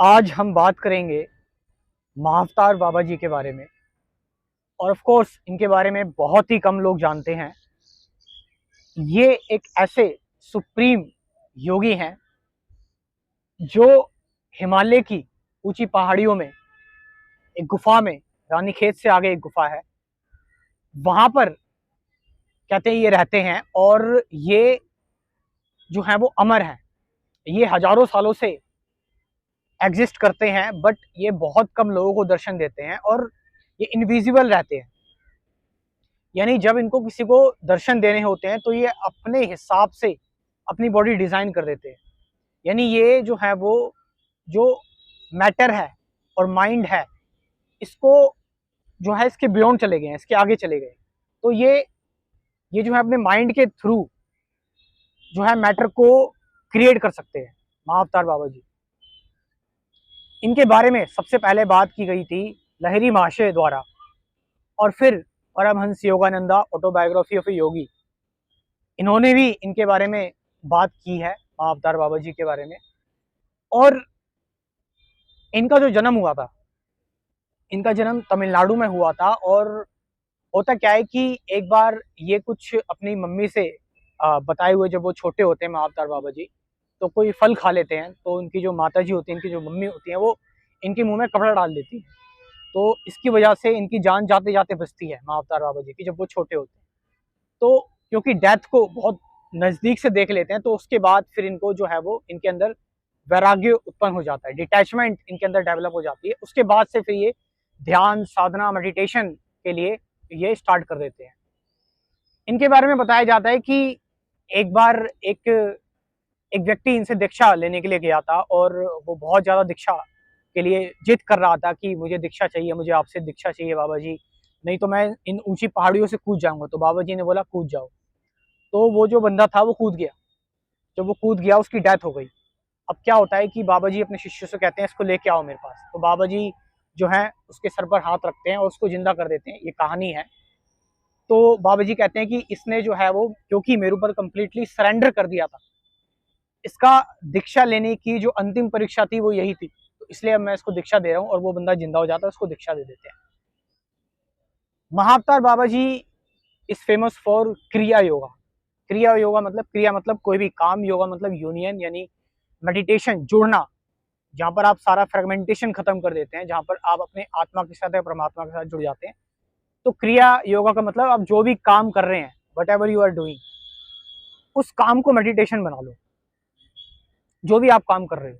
आज हम बात करेंगे महाअवतार बाबा जी के बारे में। और ऑफ कोर्स इनके बारे में बहुत ही कम लोग जानते हैं। ये एक ऐसे सुप्रीम योगी हैं जो हिमालय की ऊंची पहाड़ियों में एक गुफा में, रानीखेत से आगे एक गुफा है, वहां पर कहते हैं ये रहते हैं। और ये जो है वो अमर है, ये हजारों सालों से एग्जिस्ट करते हैं, बट ये बहुत कम लोगों को दर्शन देते हैं और ये इनविजिबल रहते हैं। यानी जब इनको किसी को दर्शन देने होते हैं तो ये अपने हिसाब से अपनी बॉडी डिजाइन कर देते हैं। यानी ये जो है वो जो मैटर है और माइंड है, इसको जो है इसके बियॉन्ड चले गए हैं, इसके आगे चले गए। तो ये जो है अपने माइंड के थ्रू जो है मैटर को क्रिएट कर सकते हैं महाअवतार बाबा जी। इनके बारे में सबसे पहले बात की गई थी लहरी महाशय द्वारा, और फिर परमहंस योगानंदा ऑटोबायोग्राफी ऑफ ए योगी, इन्होंने भी इनके बारे में बात की है, महाअवतार बाबा जी के बारे में। और इनका जो जन्म हुआ था, इनका जन्म तमिलनाडु में हुआ था। और होता क्या है कि एक बार ये कुछ अपनी मम्मी से बताए हुए, जब वो छोटे होते हैं महाअवतार बाबा जी, तो कोई फल खा लेते हैं, तो उनकी जो माता जी होती हैं, इनकी जो मम्मी होती हैं, वो इनके मुंह में कपड़ा डाल देती है। तो इसकी वजह से इनकी जान जाते जाते बचती है महाअवतार बाबा जी की, जब वो छोटे होते हैं। तो क्योंकि डेथ को बहुत नज़दीक से देख लेते हैं, तो उसके बाद फिर इनको जो है वो इनके अंदर वैराग्य उत्पन्न हो जाता है, डिटैचमेंट इनके अंदर डेवलप हो जाती है। उसके बाद से फिर ये ध्यान साधना मेडिटेशन के लिए ये स्टार्ट कर देते हैं। इनके बारे में बताया जाता है कि एक बार एक व्यक्ति इनसे दीक्षा लेने के लिए गया था, और वो बहुत ज़्यादा दीक्षा के लिए जिद कर रहा था कि मुझे दीक्षा चाहिए, मुझे आपसे दीक्षा चाहिए बाबा जी, नहीं तो मैं इन ऊंची पहाड़ियों से कूद जाऊंगा। तो बाबा जी ने बोला कूद जाओ। तो वो जो बंदा था वो कूद गया। जब वो कूद गया, उसकी डेथ हो गई। अब क्या होता है कि बाबा जी अपने शिष्यों से कहते हैं इसको लेके आओ मेरे पास। तो बाबा जी जो है उसके सर पर हाथ रखते हैं और उसको जिंदा कर देते हैं। ये कहानी है। तो बाबा जी कहते हैं कि इसने जो है वो, क्योंकि मेरे ऊपर कंप्लीटली सरेंडर कर दिया था, इसका दीक्षा लेने की जो अंतिम परीक्षा थी वो यही थी, तो इसलिए अब मैं इसको दीक्षा दे रहा हूँ। और वो बंदा जिंदा हो जाता है, उसको दीक्षा दे देते हैं। महाअवतार बाबा जी इज फेमस फॉर क्रिया योगा। क्रिया योगा मतलब, क्रिया मतलब कोई भी काम, योगा मतलब यूनियन, यानी मेडिटेशन, जुड़ना, जहाँ पर आप सारा फ्रेगमेंटेशन खत्म कर देते हैं, जहाँ पर आप अपने आत्मा के साथ या परमात्मा के साथ जुड़ जाते हैं। तो क्रिया योगा का मतलब, आप जो भी काम कर रहे हैं, whatever you are doing, उस काम को मेडिटेशन बना लो। जो भी आप काम कर रहे हो,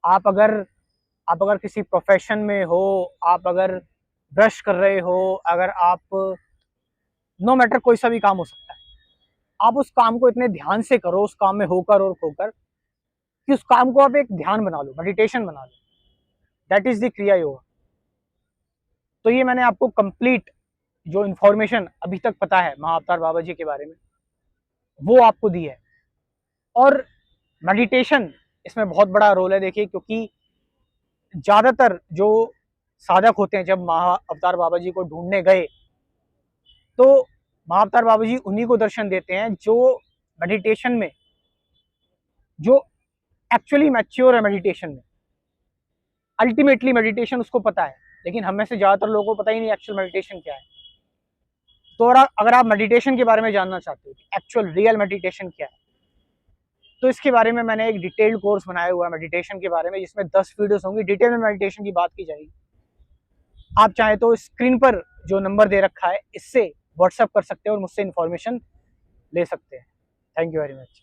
आप अगर किसी प्रोफेशन में हो, आप अगर ब्रश कर रहे हो, अगर आप, नो मैटर, कोई सा भी काम हो सकता है, आप उस काम को इतने ध्यान से करो, उस काम में होकर और खोकर, कि उस काम को आप एक ध्यान बना लो, मेडिटेशन बना लो। दैट इज द क्रिया योगा। तो ये मैंने आपको कंप्लीट जो इन्फॉर्मेशन अभी तक पता है महाअवतार बाबा जी के बारे में, वो आपको दी है। और मेडिटेशन इसमें बहुत बड़ा रोल है। देखिए, क्योंकि ज्यादातर जो साधक होते हैं, जब महाअवतार बाबा जी को ढूंढने गए, तो महाअवतार बाबा जी उन्हीं को दर्शन देते हैं जो मेडिटेशन में, जो एक्चुअली मैच्योर है मेडिटेशन में। अल्टीमेटली मेडिटेशन उसको पता है, लेकिन हम में से ज्यादातर लोगों को पता ही नहीं एक्चुअल मेडिटेशन क्या है। तो अगर आप मेडिटेशन के बारे में जानना चाहते हो कि एक्चुअल रियल मेडिटेशन क्या है, तो इसके बारे में मैंने एक डिटेल्ड कोर्स बनाया हुआ है मेडिटेशन के बारे में, जिसमें 10 वीडियोस होंगी, डिटेल में मेडिटेशन की बात की जाएगी। आप चाहे तो स्क्रीन पर जो नंबर दे रखा है, इससे व्हाट्सएप कर सकते हैं और मुझसे इन्फॉर्मेशन ले सकते हैं। Thank you very much.